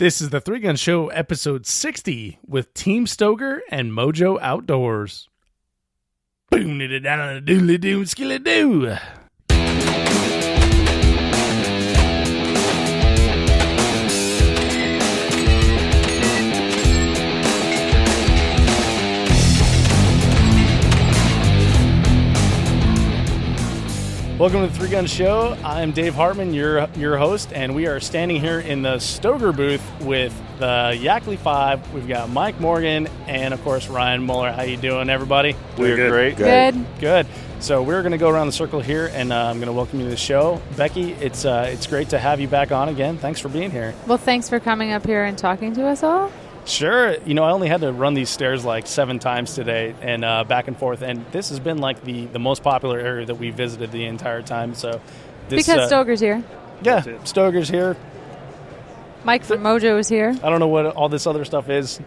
This is the 3-Gun Show, episode 60, with Team Stoger and Mojo Outdoors. Boom, da da da doodly doo, skilly doo. Welcome to the 3-Gun Show. I'm Dave Hartman, your host, and we are standing here in the Stoger booth with the Yackley 5. We've got Mike Morgan and, of course, Ryan Muller. How you doing, everybody? We're great. Good. So we're going to go around the circle here, and I'm going to welcome you to the show. Becky, it's great to have you back on again. Thanks for being here. Well, thanks for coming up here and talking to us all. Sure. You know, I only had to run these stairs like 7 times today and back and forth. And this has been like the most popular area that we visited the entire time. So this, because Stoger's here. Yeah, Stoger's here. Mike from Mojo is here. I don't know what all this other stuff is.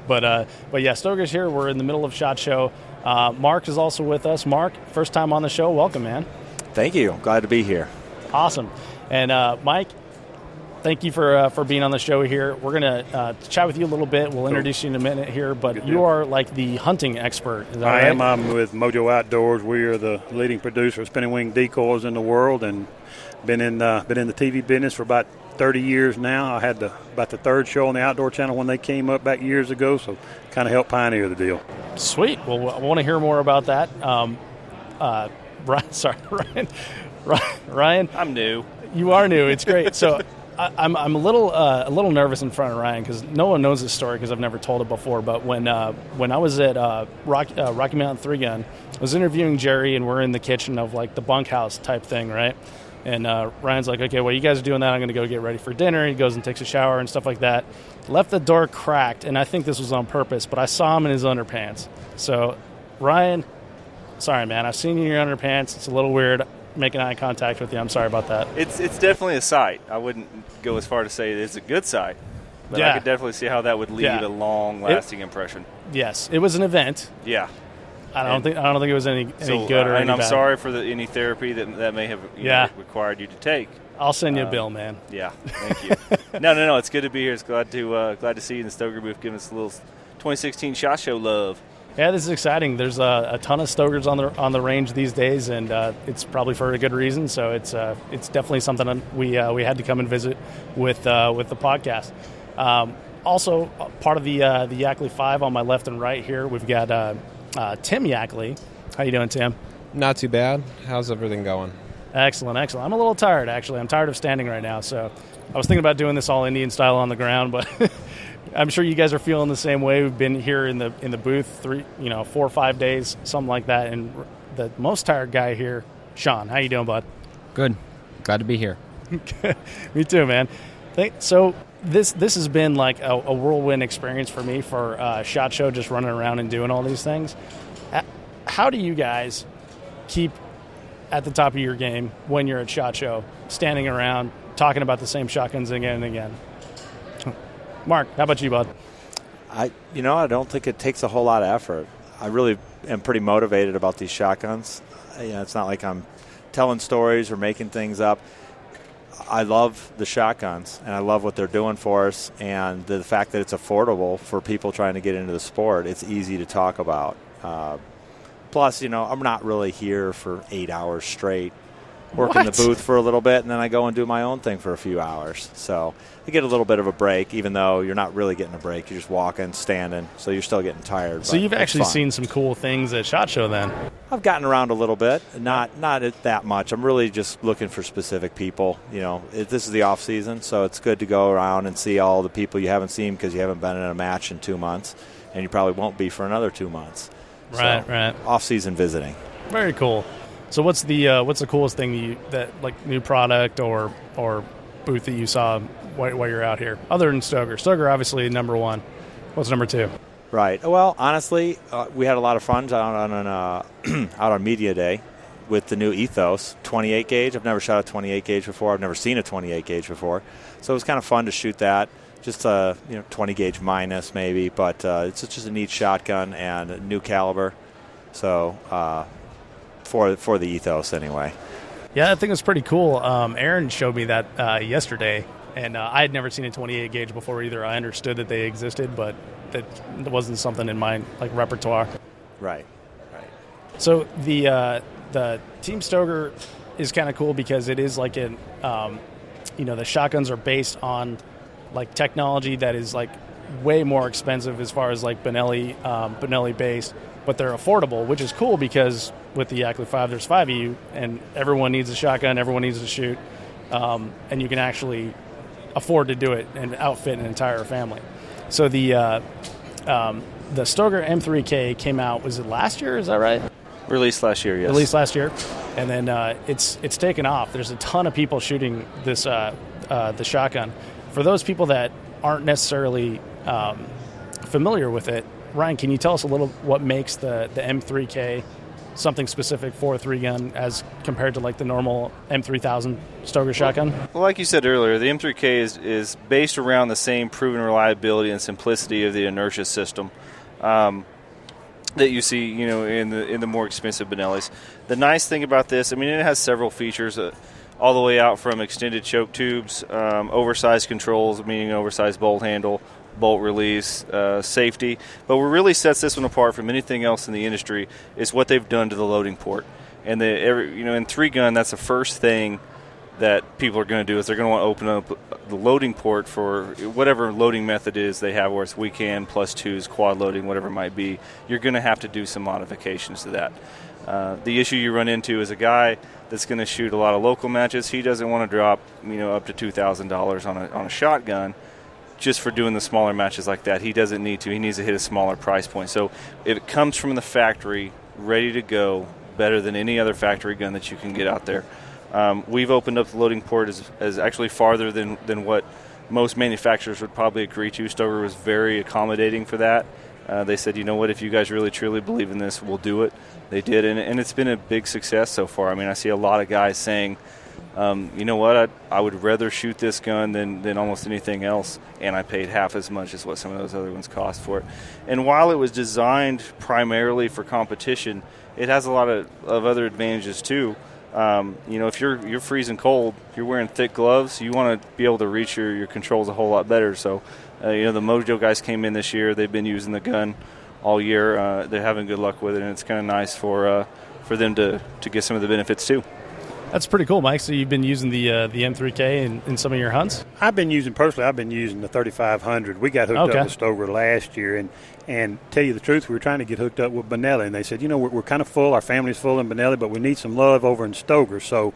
But yeah, Stoger's here. We're in the middle of SHOT Show. Mark is also with us. Mark, first time on the show. Welcome, man. Thank you. Glad to be here. Awesome. And Mike, thank you for being on the show here. We're going to chat with you a little bit. We'll introduce you in a minute here, but you are like the hunting expert. Is that right? I am. I'm with Mojo Outdoors. We are the leading producer of spinning wing decoys in the world, and been in the TV business for about 30 years now. I had about the third show on the Outdoor Channel when they came up back years ago, so kind of helped pioneer the deal. Sweet. Well, I want to hear more about that. Ryan. I'm new. You are new. It's great. So I'm a little nervous in front of Ryan because no one knows this story because I've never told it before. But when I was at Rocky Mountain 3-Gun, I was interviewing Jerry, and we're in the kitchen of like the bunkhouse type thing, right? And Ryan's like, okay, well, you guys are doing that. I'm going to go get ready for dinner. He goes and takes a shower and stuff like that. Left the door cracked, and I think this was on purpose, but I saw him in his underpants. So, Ryan, sorry, man. I've seen you in your underpants. It's a little weird making eye contact with you. I'm sorry about that. It's definitely a sight. I wouldn't go as far to say it's a good sight, but yeah. I could definitely see how that would leave a long-lasting impression. Yes, it was an event. Yeah. I don't think it was any good or any and I'm bad. sorry for any therapy that may have required you to take. I'll send you a bill, man. Yeah, thank you. No, it's good to be here. It's glad to see you in the Stoger booth, giving us a little 2016 SHOT Show love. Yeah, this is exciting. There's a ton of Stogers on the range these days, and it's probably for a good reason. So it's definitely something we had to come and visit with the podcast. Also, part of the Yackley 5 on my left and right here, we've got Tim Yackley. How you doing, Tim? Not too bad. How's everything going? Excellent. I'm a little tired, actually. I'm tired of standing right now, so I was thinking about doing this all Indian style on the ground, but I'm sure you guys are feeling the same way. We've been here in the booth 4 or 5 days, something like that, and the most tired guy here, Sean. How you doing, bud? Good. Glad to be here. Me too, man. So this has been like a whirlwind experience for me for SHOT Show, just running around and doing all these things. How do you guys keep at the top of your game when you're at SHOT Show, standing around talking about the same shotguns again and again? Mark, how about you, bud? I don't think it takes a whole lot of effort. I really am pretty motivated about these shotguns. It's not like I'm telling stories or making things up. I love the shotguns, and I love what they're doing for us, and the fact that it's affordable for people trying to get into the sport. It's easy to talk about. Plus, I'm not really here for 8 hours straight. Work in the booth for a little bit, and then I go and do my own thing for a few hours. So I get a little bit of a break, even though you're not really getting a break. You're just walking, standing, so you're still getting tired. So you've actually seen some cool things at SHOT Show then? I've gotten around a little bit, not that much. I'm really just looking for specific people. This is the off season, so it's good to go around and see all the people you haven't seen because you haven't been in a match in 2 months, and you probably won't be for another 2 months. Right. Off season visiting. Very cool. So what's the coolest thing like new product or booth that you saw while you're out here, other than Stoger? Stoger obviously number one. What's number two? Right. Well, honestly, we had a lot of fun out on Media Day with the new Ethos 28 gauge. I've never shot a 28 gauge before. I've never seen a 28 gauge before, so it was kind of fun to shoot that. Just 20 gauge minus maybe, but it's just a neat shotgun and a new caliber. So. For the Ethos anyway. Yeah, I think it's pretty cool. Aaron showed me that yesterday And I had never seen a 28 gauge before either. I understood that they existed, but that wasn't something in my repertoire. Right. So the Team Stoger is kind of cool because it is like the shotguns are based on like technology that is like way more expensive as far as like Benelli based, but they're affordable, which is cool because with the Ackley 5, there's 5 of you, and everyone needs a shotgun, everyone needs to shoot, and you can actually afford to do it and outfit an entire family. So the Stoger M3K came out, was it last year? Is that right? Released last year, yes. Released last year, and then it's taken off. There's a ton of people shooting this the shotgun. For those people that aren't necessarily familiar with it, Ryan, can you tell us a little what makes the M3K something specific for a 3-gun as compared to like the normal M3000 Stoger shotgun? Well, like you said earlier, the M3K is based around the same proven reliability and simplicity of the inertia system that you see, in the more expensive Benellis. The nice thing about this, it has several features, all the way out from extended choke tubes, oversized controls, meaning oversized bolt handle, bolt release, safety. But what really sets this one apart from anything else in the industry is what they've done to the loading port. And in 3-gun, that's the first thing that people are going to do is they're going to want to open up the loading port for whatever loading method is they have, where it's weekend, plus twos, quad loading, whatever it might be. You're going to have to do some modifications to that. The issue you run into is a guy that's going to shoot a lot of local matches. He doesn't want to drop up to $2,000 on a shotgun just for doing the smaller matches like that. He doesn't need to. He needs to hit a smaller price point. So it comes from the factory, ready to go, better than any other factory gun that you can get out there. We've opened up the loading port as actually farther than what most manufacturers would probably agree to. Stoger was very accommodating for that. They said, you know what, if you guys really truly believe in this, we'll do it. They did, and it's been a big success so far. I see a lot of guys saying, you know what, I would rather shoot this gun than almost anything else, and I paid half as much as what some of those other ones cost for it. And while it was designed primarily for competition, it has a lot of other advantages too. If you're freezing cold, you're wearing thick gloves, you want to be able to reach your controls a whole lot better. So, the Mojo guys came in this year. They've been using the gun all year. They're having good luck with it, and it's kind of nice for them to get some of the benefits too. That's pretty cool, Mike. So you've been using the M3K in some of your hunts? I've been using the 3500. We got hooked up with Stoger last year, and tell you the truth, we were trying to get hooked up with Benelli, and they said, we're kind of full, our family's full in Benelli, but we need some love over in Stoger. So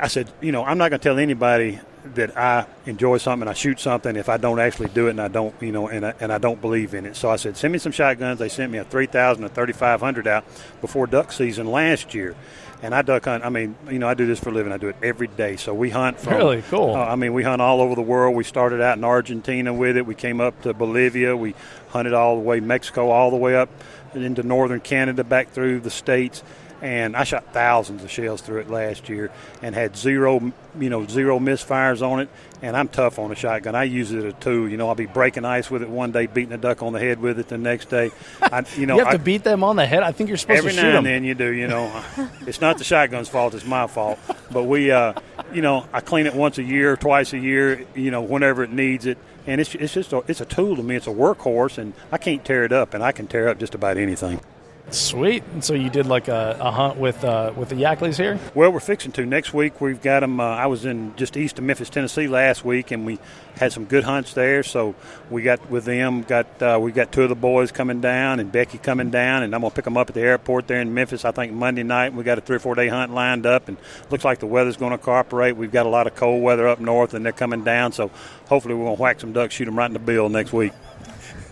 I said, I'm not going to tell anybody that I enjoy something and I shoot something if I don't actually do it and I don't, and I don't believe in it. So I said, send me some shotguns. They sent me a 3000, a 3500 out before duck season last year. And I duck hunt. I do this for a living. I do it every day. So we hunt from. Really cool. We hunt all over the world. We started out in Argentina with it. We came up to Bolivia. We hunted all the way Mexico, all the way up into northern Canada, back through the states. And I shot thousands of shells through it last year and had zero misfires on it. And I'm tough on a shotgun. I use it as a tool. I'll be breaking ice with it one day, beating a duck on the head with it the next day. You have to beat them on the head? I think you're supposed to shoot them. Every now and then you do, It's not the shotgun's fault. It's my fault. But we, I clean it once a year, twice a year, whenever it needs it. And it's a tool to me. It's a workhorse, and I can't tear it up, and I can tear up just about anything. Sweet. And so you did like a hunt with the Yackleys here? Well, we're fixing to. Next week we've got them. I was in just east of Memphis, Tennessee last week, and we had some good hunts there. So we got with them. We got two of the boys coming down and Becky coming down, and I'm going to pick them up at the airport there in Memphis, I think Monday night. We got a 3 or 4 day hunt lined up, and looks like the weather's going to cooperate. We've got a lot of cold weather up north, and they're coming down. So hopefully we're going to whack some ducks, shoot them right in the bill next week.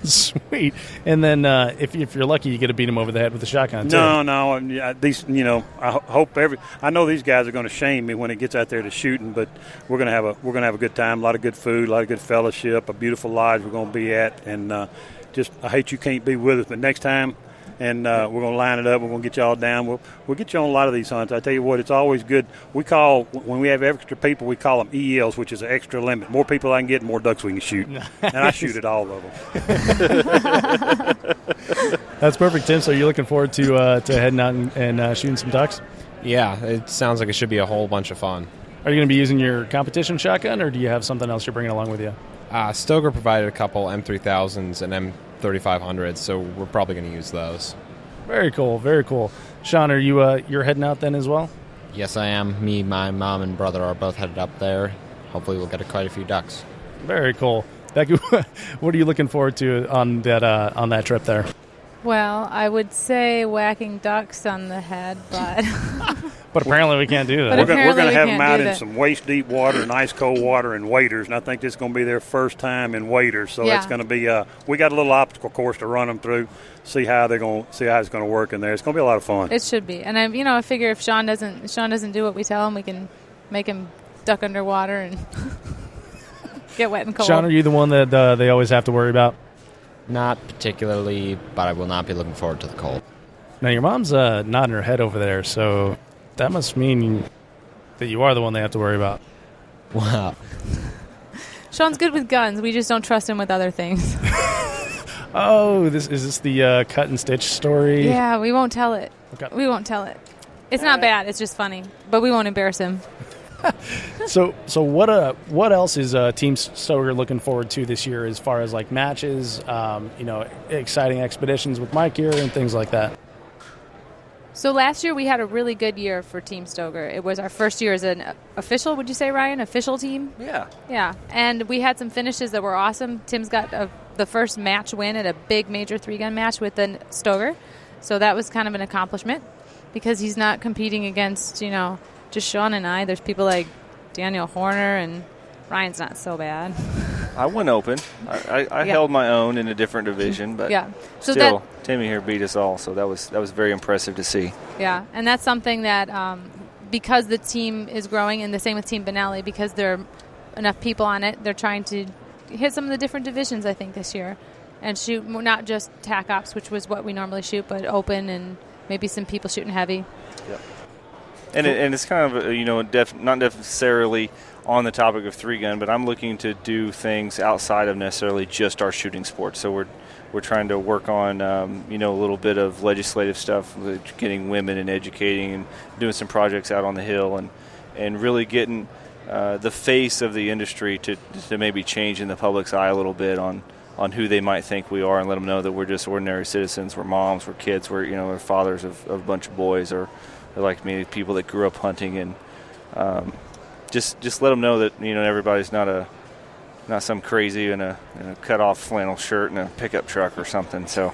Sweet. And then if you're lucky, you get to beat them over the head with a shotgun too. No. These, I hope I know these guys are going to shame me when it gets out there to shooting, but we're going to have a good time, a lot of good food, a lot of good fellowship, a beautiful lodge we're going to be at, and I hate you can't be with us, but next time. And we're going to line it up. We're going to get y'all down. We'll get you on a lot of these hunts. I tell you what, it's always good. When we have extra people, we call them ELs, which is an extra limit. More people I can get, more ducks we can shoot. Nice. And I shoot at all of them. That's perfect, Tim. So you're looking forward to heading out and shooting some ducks? Yeah, it sounds like it should be a whole bunch of fun. Are you going to be using your competition shotgun, or do you have something else you're bringing along with you? Stoger provided a couple M3000s and M3500s, so we're probably going to use those. Very cool, very cool. Sean, are you you're heading out then as well? Yes, I am. Me, my mom, and brother are both headed up there. Hopefully we'll get quite a few ducks. Very cool. Becky, what are you looking forward to on that trip there? Well, I would say whacking ducks on the head, but But apparently we can't do that. But We're going to apparently we have can't them out do in that. some waist-deep water and ice-cold water and waders, and I think this is going to be their first time in waders. So Yeah. it's going to be we got a little obstacle course to run them through, see how it's going to work in there. It's going to be a lot of fun. it should be. And I figure if Sean doesn't do what we tell him, we can make him duck underwater and get wet and cold. Sean, are you the one that they always have to worry about? Not particularly, but I will not be looking forward to the cold. Now, your mom's nodding her head over there, so that must mean that you are the one they have to worry about. Wow. Sean's good with guns. We just don't trust him with other things. Oh, is this the cut and stitch story? Yeah, we won't tell it. Okay. We won't tell it. It's not bad. It's just funny. But we won't embarrass him. So what else is Team Stoger looking forward to this year as far as like matches, exciting expeditions with Mike here and things like that? So last year we had a really good year for Team Stoger. It was our first year as an official, would you say, Ryan? Official team? Yeah. Yeah. And we had some finishes that were awesome. Tim's got the first match win at a big major 3-gun match with the Stoger. So that was kind of an accomplishment because he's not competing against, just Sean and I. There's people like Daniel Horner, and Ryan's not so bad. I went open. I held my own in a different division, but Yeah. So still, Timmy here beat us all, so that was very impressive to see. Yeah, and that's something that because the team is growing, and the same with Team Benelli, because there are enough people on it, they're trying to hit some of the different divisions, I think, this year, and shoot not just TAC Ops, which was what we normally shoot, but open and maybe some people shooting heavy. Yep. And it's kind of not necessarily on the topic of 3-gun, but I'm looking to do things outside of necessarily just our shooting sports. So we're trying to work on a little bit of legislative stuff, getting women and educating and doing some projects out on the Hill and really getting the face of the industry to maybe change in the public's eye a little bit on who they might think we are, and let them know that we're just ordinary citizens. We're moms, we're kids, we're fathers of a bunch of boys, or like me, people that grew up hunting, and just let them know that everybody's not some crazy in a cut off flannel shirt and a pickup truck or something. So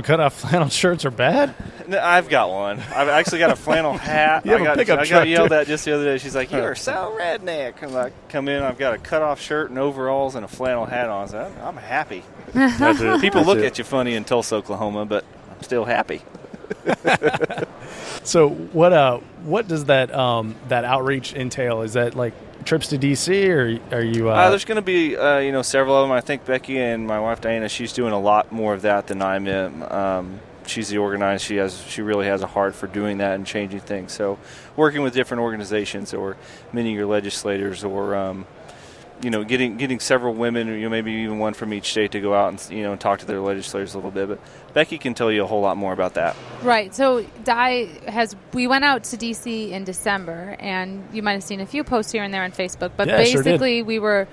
cut off flannel shirts are bad? No, I've got one. I've actually got a flannel hat. You have a pickup I truck, got yelled too. at just the other day. She's like, "You are so redneck." I'm like, come in, I've got a cut off shirt and overalls and a flannel hat on. So I'm happy. That's it. People look That's it. at you funny in Tulsa, Oklahoma, but I'm still happy. So what does that outreach entail? Is that like trips to DC, or are you? There's going to be several of them. I think Becky and my wife Diana, she's doing a lot more of that than I am. She's the organizer. She really has a heart for doing that and changing things. So working with different organizations or many of your legislators, or getting several women, maybe even one from each state to go out and talk to their legislators a little bit. But Becky can tell you a whole lot more about that. Right. So we went out to DC in December, and you might have seen a few posts here and there on Facebook. But Yeah, I sure did. basically, we were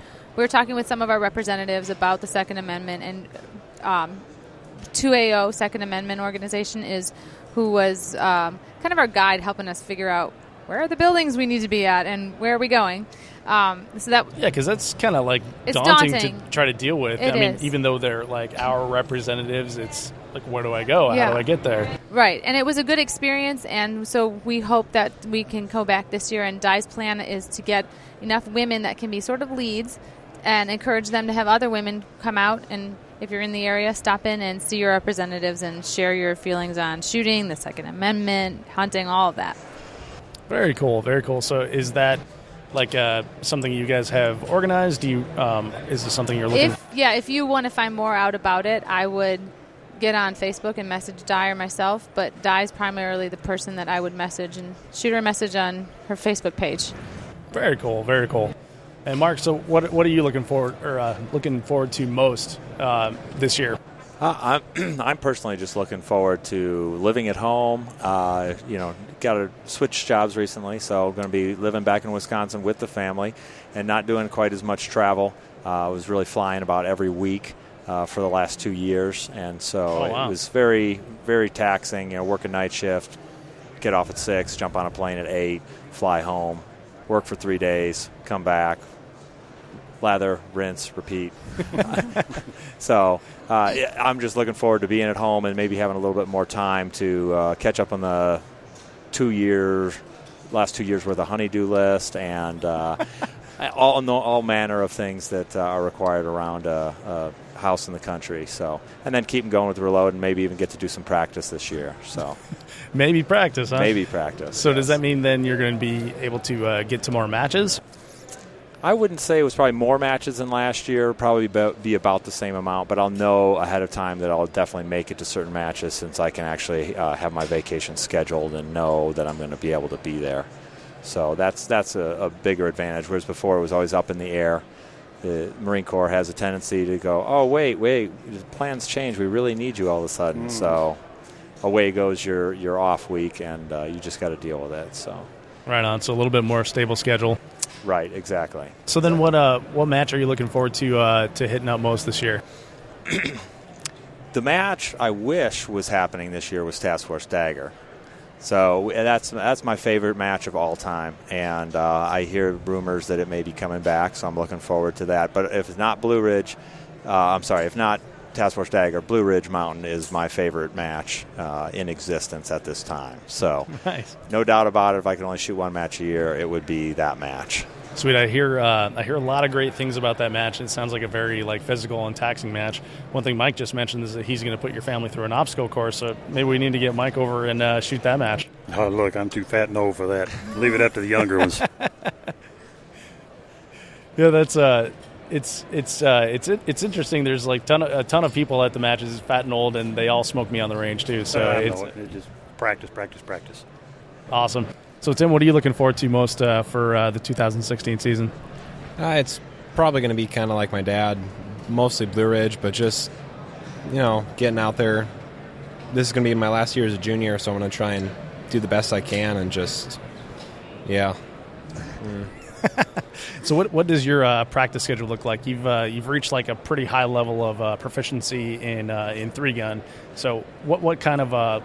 talking with some of our representatives about the Second Amendment, and 2AO Second Amendment organization is who was kind of our guide, helping us figure out where are the buildings we need to be at and where are we going. Because that's kind of like It's daunting daunting. to try to deal with. It I mean, is. even though they're like our representatives, it's like, where do I go? Yeah. How do I get there? Right, and it was a good experience, and so we hope that we can go back this year, and Di's plan is to get enough women that can be sort of leads and encourage them to have other women come out, and if you're in the area, stop in and see your representatives and share your feelings on shooting, the Second Amendment, hunting, all of that. Very cool, very cool. So is that like something you guys have organized? Is this something you're looking? If you want to find more out about it, I would get on Facebook and message Di or myself, but Di's primarily the person that I would message, and shoot her a message on her Facebook page. Very cool, very cool. And Mark, so what are you looking forward to most this year? I'm personally just looking forward to living at home, got to switch jobs recently, so going to be living back in Wisconsin with the family and not doing quite as much travel. I was really flying about every week for the last 2 years, and so It was very, very taxing. Work a night shift, get off at 6, jump on a plane at 8, fly home, work for 3 days, come back, lather, rinse, repeat. So I'm just looking forward to being at home and maybe having a little bit more time to catch up on the last 2 years worth of honey-do list and all manner of things that are required around a house in the country. So, and then keep them going with the reload and maybe even get to do some practice this year. So. Maybe practice, huh? Maybe practice. So yes. Does that mean then you're going to be able to get to more matches? I wouldn't say it was probably more matches than last year. Probably be about the same amount, but I'll know ahead of time that I'll definitely make it to certain matches since I can actually have my vacation scheduled and know that I'm going to be able to be there. So that's a bigger advantage, whereas before it was always up in the air. The Marine Corps has a tendency to go, oh, wait, the plans change. We really need you all of a sudden. So away goes your off week, and you just got to deal with it. So right on. So a little bit more stable schedule. Right, exactly. So then what match are you looking forward to hitting up most this year? The match I wish was happening this year was Task Force Dagger. So that's my favorite match of all time, and I hear rumors that it may be coming back, so I'm looking forward to that. But if it's not if not Task Force Dagger, Blue Ridge Mountain is my favorite match in existence at this time. So nice. No doubt about it, if I could only shoot one match a year, it would be that match. Sweet. I hear a lot of great things about that match. It sounds like a very physical and taxing match. One thing Mike just mentioned is that he's going to put your family through an obstacle course, so maybe we need to get Mike over and shoot that match. Oh, look, I'm too fat and old for that. Leave it up to the younger ones. Yeah, that's it's interesting. There's a ton of people at the matches, fat and old, and they all smoke me on the range too. So it's just practice. Awesome. So, Tim, what are you looking forward to most for the 2016 season? It's probably going to be kind of like my dad, mostly Blue Ridge, but just, getting out there. This is going to be my last year as a junior, so I'm going to try and do the best I can and just, yeah. So what does your practice schedule look like? You've reached a pretty high level of proficiency in 3-gun. So what kind of a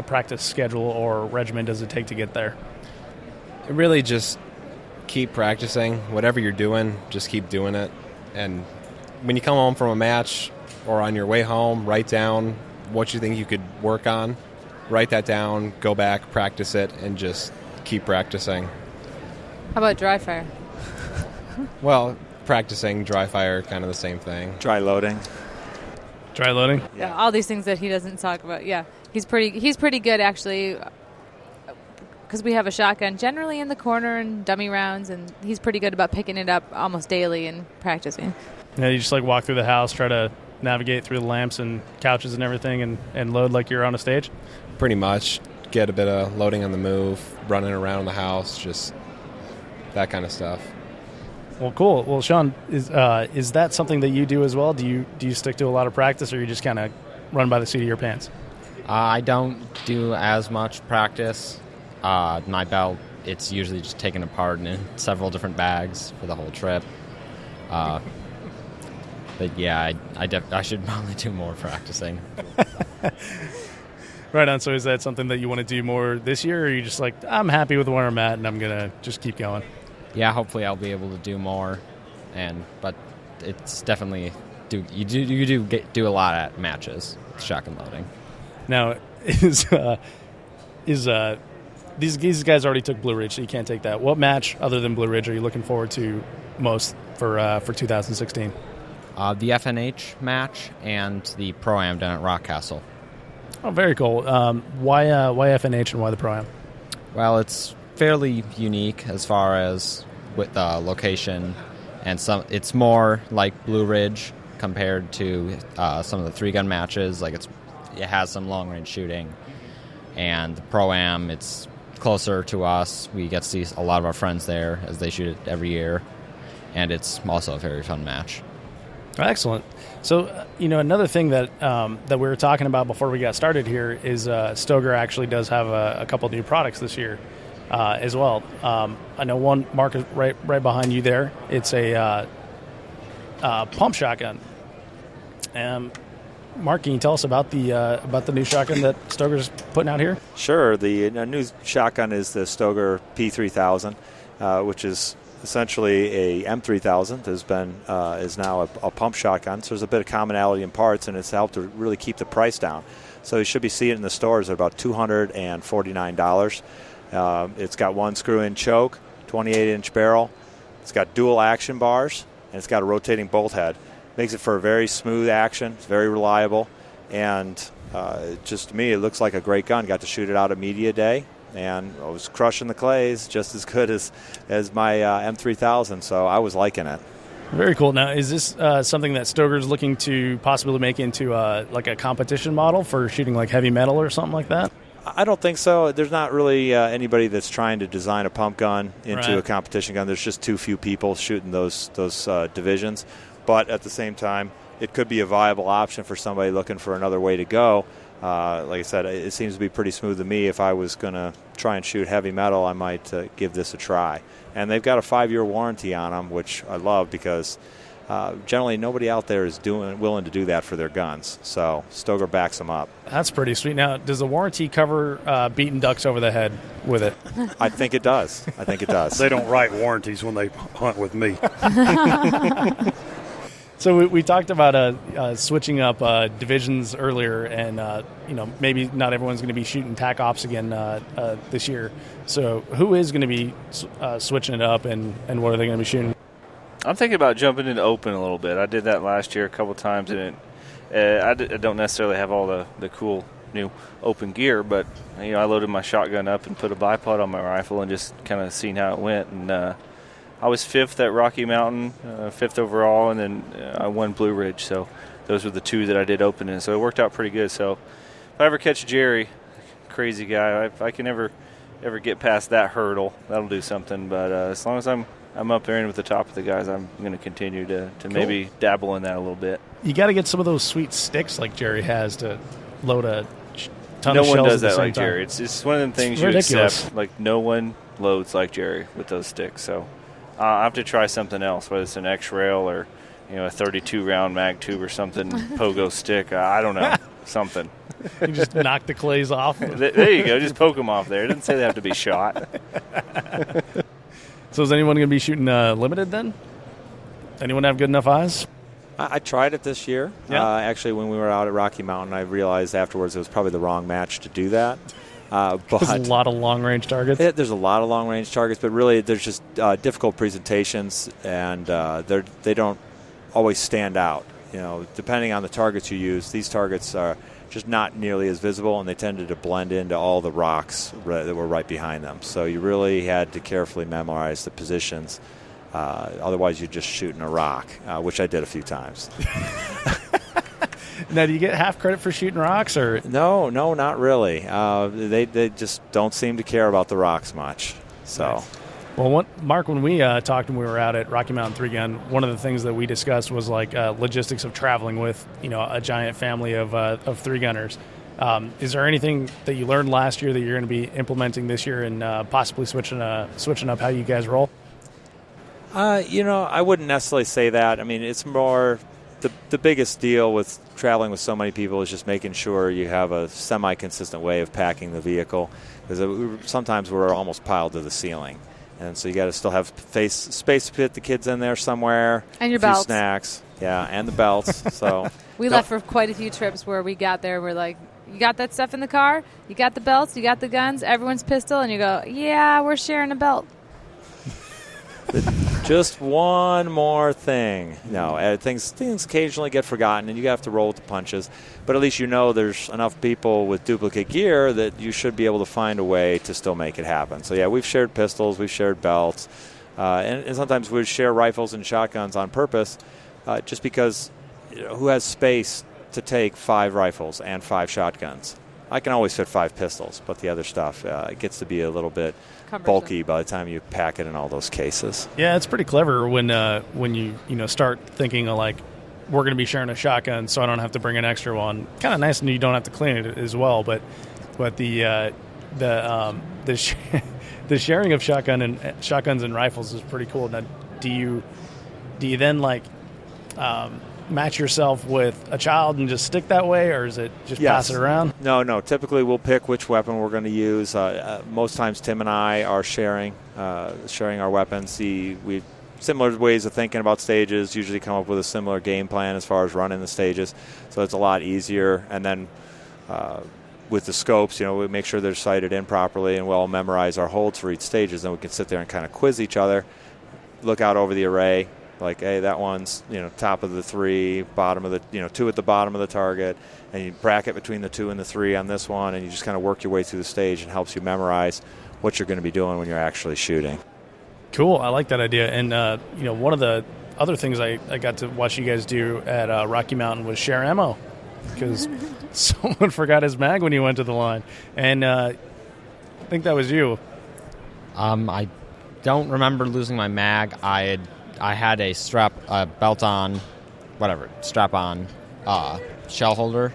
practice schedule or regimen does it take to get there? Really just keep practicing. Whatever you're doing, just keep doing it. And when you come home from a match or on your way home, write down what you think you could work on. Write that down, go back, practice it, and just keep practicing. How about dry fire? Well, practicing, dry fire, kind of the same thing. Dry loading? Yeah, all these things that he doesn't talk about. Yeah, he's pretty good actually, because we have a shotgun generally in the corner and dummy rounds, and he's pretty good about picking it up almost daily and practicing. Yeah, you just walk through the house, try to navigate through the lamps and couches and everything, and load like you're on a stage. Pretty much, get a bit of loading on the move, running around the house, just that kind of stuff. Well, cool. Well, Sean, is that something that you do as well? Do you stick to a lot of practice, or you just kind of run by the seat of your pants? I don't do as much practice. My belt, it's usually just taken apart in several different bags for the whole trip. But yeah, I should probably do more practicing. Right on. So is that something that you want to do more this year, or are you just I'm happy with where I'm at and I'm going to just keep going? Yeah, hopefully I'll be able to do more, but it's definitely you do a lot at matches, shotgun loading. Now, these guys already took Blue Ridge, so you can't take that. What match other than Blue Ridge are you looking forward to most for 2016? The FNH match and the Pro-Am down at Rock Castle. Oh, very cool. Why FNH and why the Pro-Am? Well, it's fairly unique as far as with the location, and it's more like Blue Ridge compared to some of the 3-gun matches. It has some long range shooting, and the Pro-Am, it's closer to us. We get to see a lot of our friends there as they shoot it every year, and it's also a very fun match. Excellent. So, another thing that that we were talking about before we got started here is Stoger actually does have a couple new products this year as well. I know one, Mark, is right behind you there. It's a pump shotgun. Mark, can you tell us about the new shotgun that Stoger's putting out here? Sure. The new shotgun is the Stoger P3000, which is essentially a M3000 is now a pump shotgun. So there's a bit of commonality in parts, and it's helped to really keep the price down. So you should be seeing it in the stores at about $249. It's got one screw-in choke, 28-inch barrel. It's got dual action bars, and it's got a rotating bolt head. Makes it for a very smooth action. It's very reliable, and just to me, it looks like a great gun. Got to shoot it out at media day, and I was crushing the clays just as good as my M3000. So I was liking it. Very cool. Now, is this something that Stoger's looking to possibly make into like a competition model for shooting like heavy metal or something like that? I don't think so. There's not really anybody that's trying to design a pump gun into a competition gun. There's just too few people shooting those divisions. But at the same time, it could be a viable option for somebody looking for another way to go. Like I said, it seems to be pretty smooth to me. If I was going to try and shoot heavy metal, I might give this a try. And they've got a 5-year warranty on them, which I love because generally nobody out there is willing to do that for their guns. So Stoger backs them up. That's pretty sweet. Now, does the warranty cover beating ducks over the head with it? I think it does. They don't write warranties when they hunt with me. So we talked about switching up divisions earlier, and maybe not everyone's going to be shooting TAC Ops again this year. So who is going to be switching it up, and what are they going to be shooting? I'm thinking about jumping into open a little bit. I did that last year a couple times, and I don't necessarily have all the cool new open gear, but I loaded my shotgun up and put a bipod on my rifle and just kind of seen how it went. And I was 5th at Rocky Mountain, 5th overall, and then I won Blue Ridge. So those were the 2 that I did open in. So it worked out pretty good. So if I ever catch Jerry, crazy guy, if I can ever get past that hurdle, that'll do something. But as long as I'm up there and with the top of the guys, I'm going to continue to maybe dabble in that a little bit. You got to get some of those sweet sticks like Jerry has to load a ton of shells. No one does that like time. Jerry. It's one of them things you accept. Like, no one loads like Jerry with those sticks. So I have to try something else, whether it's an X-Rail or a 32-round mag tube or something, pogo stick. I don't know, something. You just knock the clays off. There you go. Just poke them off there. It doesn't say they have to be shot. So is anyone going to be shooting limited then? Anyone have good enough eyes? I tried it this year. Yeah. Actually, when we were out at Rocky Mountain, I realized afterwards it was probably the wrong match to do that. But there's a lot of long-range targets. There's a lot of long-range targets, but really there's just difficult presentations, and they don't always stand out. Depending on the targets you use, these targets are just not nearly as visible, and they tended to blend into all the rocks that were right behind them. So you really had to carefully memorize the positions. Otherwise, you're just shooting a rock, which I did a few times. Now, do you get half credit for shooting rocks, or no, not really. They just don't seem to care about the rocks much. So, nice. Well, Mark, when we talked when we were out at Rocky Mountain 3 Gun, one of the things that we discussed was like logistics of traveling with a giant family of 3 gunners. Is there anything that you learned last year that you're going to be implementing this year, and possibly switching up how you guys roll? I wouldn't necessarily say that. I mean, it's more the biggest deal with traveling with so many people is just making sure you have a semi-consistent way of packing the vehicle, because sometimes we're almost piled to the ceiling. And so you got to still have space to fit the kids in there somewhere. And your a few belts. Snacks. Yeah, and the belts. So we left for quite a few trips where we got there. We're like, you got that stuff in the car? You got the belts? You got the guns? Everyone's pistol? And you go, yeah, we're sharing a belt. Just one more thing. No, things occasionally get forgotten, and you have to roll with the punches. But at least there's enough people with duplicate gear that you should be able to find a way to still make it happen. So, yeah, we've shared pistols, we've shared belts, and sometimes we share rifles and shotguns on purpose just because who has space to take 5 rifles and 5 shotguns? I can always fit 5 pistols, but the other stuff it gets to be a little bit bulky by the time you pack it in all those cases. Yeah, it's pretty clever when you start thinking of like we're going to be sharing a shotgun, so I don't have to bring an extra one. Kind of nice, and you don't have to clean it as well. But the the sharing of shotguns and rifles is pretty cool. Now, do you then match yourself with a child and just stick that way, or is it just pass it around? No. Typically, we'll pick which weapon we're going to use. Most times, Tim and I are sharing our weapons. We similar ways of thinking about stages. Usually, come up with a similar game plan as far as running the stages, so it's a lot easier. And then with the scopes, we make sure they're sighted in properly, and we'll memorize our holds for each stages. Then we can sit there and kind of quiz each other, look out over the array. Like, hey, that one's, top of the 3, bottom of the, 2 at the bottom of the target, and you bracket between the 2 and the 3 on this one, and you just kind of work your way through the stage, and helps you memorize what you're going to be doing when you're actually shooting. Cool. I like that idea. And, one of the other things I got to watch you guys do at Rocky Mountain was share ammo, because someone forgot his mag when he went to the line. And I think that was you. I don't remember losing my mag. I had a strap-on shell holder,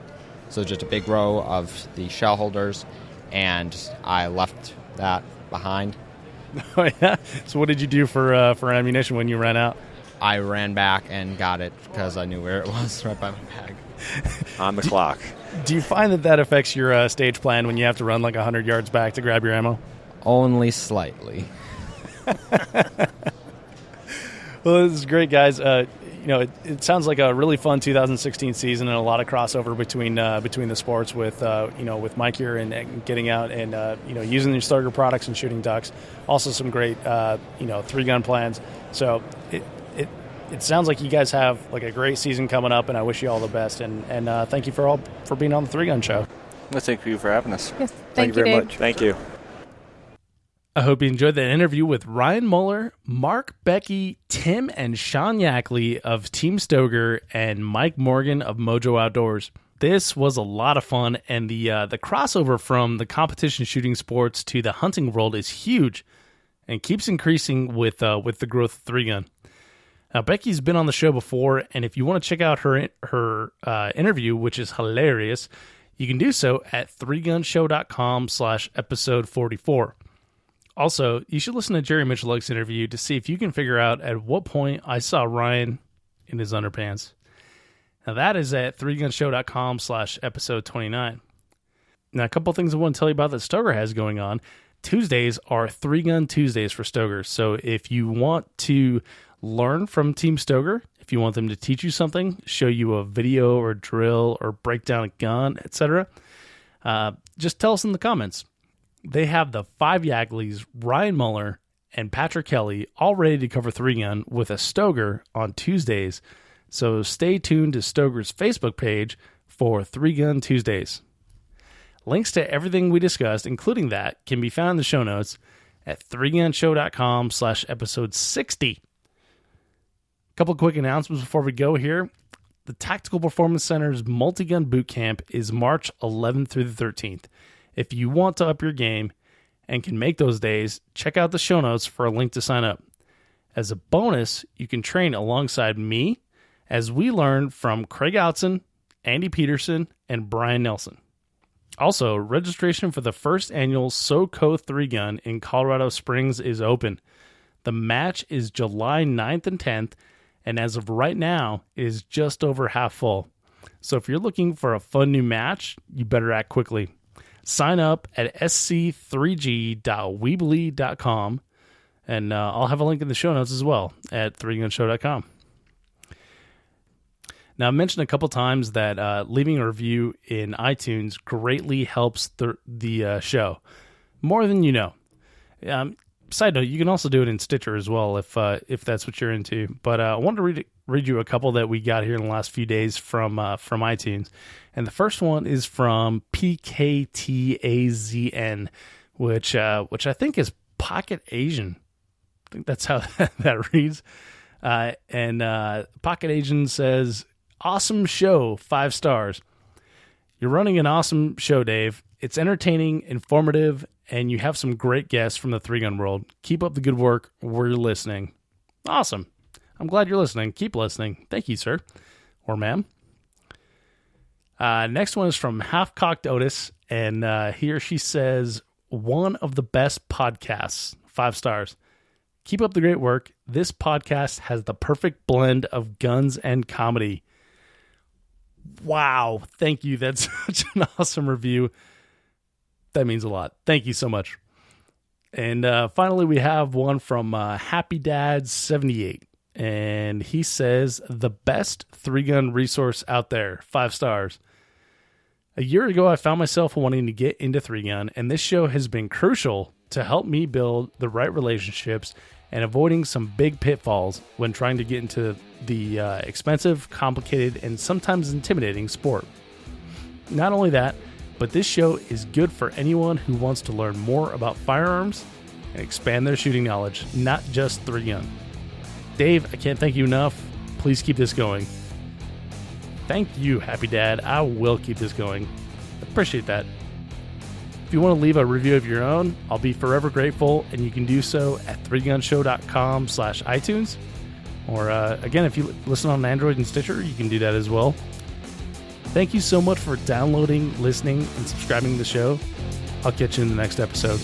so just a big row of the shell holders, and I left that behind. Oh, yeah? So what did you do for ammunition when you ran out? I ran back and got it because I knew where it was, right by my bag. On the clock. Do you find that affects your stage plan when you have to run 100 yards back to grab your ammo? Only slightly. Well, this is great, guys. It sounds like a really fun 2016 season, and a lot of crossover between the sports with Mike here and getting out and using your Stoger products and shooting ducks. Also, some great 3-gun plans. So it sounds like you guys have a great season coming up, and I wish you all the best. And thank you for being on the 3-Gun Show. Well, thank you for having us. Yes, Thank you very Dave. much. Thank you. I hope you enjoyed that interview with Ryan Muller, Mark Becky, Tim and Sean Yackley of Team Stoger, and Mike Morgan of Mojo Outdoors. This was a lot of fun, and the crossover from the competition shooting sports to the hunting world is huge and keeps increasing with the growth of 3-Gun. Now, Becky's been on the show before, and if you want to check out her interview, which is hilarious, you can do so at 3gunshow.com/episode 44. Also, you should listen to Jerry Micheluck's interview to see if you can figure out at what point I saw Ryan in his underpants. Now, that is at 3gunshow.com/episode 29. Now, a couple things I want to tell you about that Stoger has going on. Tuesdays are 3-Gun Tuesdays for Stogers. So if you want to learn from Team Stoger, if you want them to teach you something, show you a video or drill or break down a gun, etc., just tell us in the comments. They have the 5 Yackleys, Ryan Muller, and Patrick Kelly all ready to cover 3-Gun with a Stoger on Tuesdays. So stay tuned to Stoger's Facebook page for 3-Gun Tuesdays. Links to everything we discussed, including that, can be found in the show notes at 3gunshow.com/episode 60. A couple quick announcements before we go here. The Tactical Performance Center's Multi-Gun Boot Camp is March 11th through the 13th. If you want to up your game and can make those days, check out the show notes for a link to sign up. As a bonus, you can train alongside me as we learn from Craig Outson, Andy Peterson, and Brian Nelson. Also, registration for the first annual SoCo 3-Gun in Colorado Springs is open. The match is July 9th and 10th, and as of right now, it is just over half full. So if you're looking for a fun new match, you better act quickly. Sign up at sc3g.weebly.com, and I'll have a link in the show notes as well at 3gunshow.com. Now, I mentioned a couple times that leaving a review in iTunes greatly helps the show, more than you know. Side note, you can also do it in Stitcher as well if that's what you're into. But I wanted to read you a couple that we got here in the last few days from iTunes. And the first one is from PKTAZN, which I think is Pocket Asian. I think that's how that reads. And Pocket Asian says, "Awesome show, 5 stars. You're running an awesome show, Dave. It's entertaining, informative, and you have some great guests from the 3-Gun world. Keep up the good work. We're listening." Awesome. I'm glad you're listening. Keep listening. Thank you, sir. or ma'am. Next one is from Half Cocked Otis, and he or she says, one of the best podcasts, 5 stars. Keep up the great work. This podcast has the perfect blend of guns and comedy. Wow. Thank you. That's such an awesome review. That means a lot. Thank you so much. And finally, we have one from Happy Dad 78. And he says, the best 3-gun resource out there, 5 stars. A year ago, I found myself wanting to get into 3-gun, and this show has been crucial to help me build the right relationships and avoiding some big pitfalls when trying to get into the expensive, complicated, and sometimes intimidating sport. Not only that, but this show is good for anyone who wants to learn more about firearms and expand their shooting knowledge, not just 3-gun. Dave, I can't thank you enough. Please keep this going. Thank you, Happy Dad. I will keep this going. Appreciate that. If you want to leave a review of your own, I'll be forever grateful, and you can do so at 3gunshow.com/iTunes. Or, again, if you listen on Android and Stitcher, you can do that as well. Thank you so much for downloading, listening, and subscribing to the show. I'll catch you in the next episode.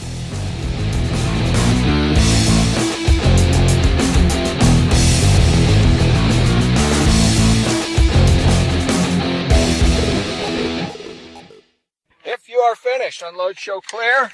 If you are finished, unload, show clear.